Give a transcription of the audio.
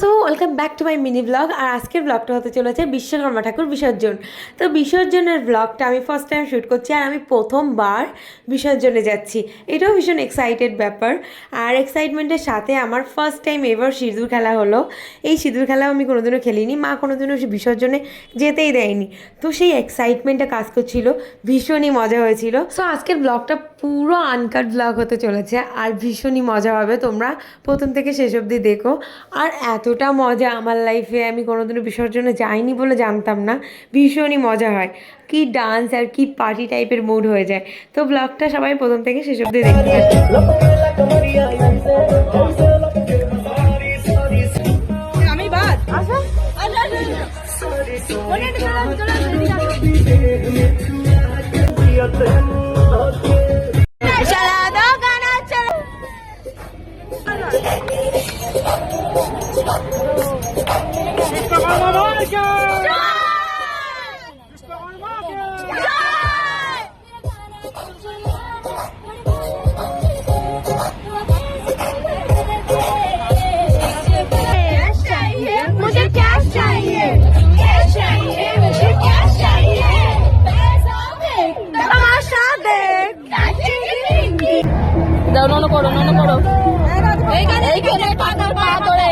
So welcome back to my mini blog. আর আজকের ব্লগটা হতে চলেছে বিশ্বকর্মা ঠাকুর বিসর্জন। তো বিসর্জনের ব্লগটা আমি ফার্স্ট টাইম শ্যুট করছি, আর আমি প্রথমবার বিসর্জনে যাচ্ছি। এটাও ভীষণ এক্সাইটেড ব্যাপার। আর এক্সাইটমেন্টের সাথে আমার ফার্স্ট টাইম এবার সিঁদুর খেলা হলো। এই সিঁদুর খেলাও আমি কোনোদিনও খেলিনি, মা কোনোদিনও বিসর্জনে যেতেই দেয়নি। তো সেই এক্সাইটমেন্টটা কাজ করছিল, ভীষণই মজা হয়েছিল। সো আজকের ব্লগটা পুরো আনকাট ব্লগ হতে চলেছে, আর ভীষণই মজা হবে। তোমরা প্রথম থেকে শেষ অবধি দেখো। আর এতটা মজা আমার লাইফে আমি কোনোদিনও বিসর্জনে যাইনি বলে জানতাম না। ভীষণই মজা হয়, কি ডান্স আর কি পার্টি টাইপের মুড হয়ে যায়। তো ব্লগটা সবাই প্রথম থেকে শেষ অবধি দেখতে দাও নন করো এইখানে টাকার পা ধরে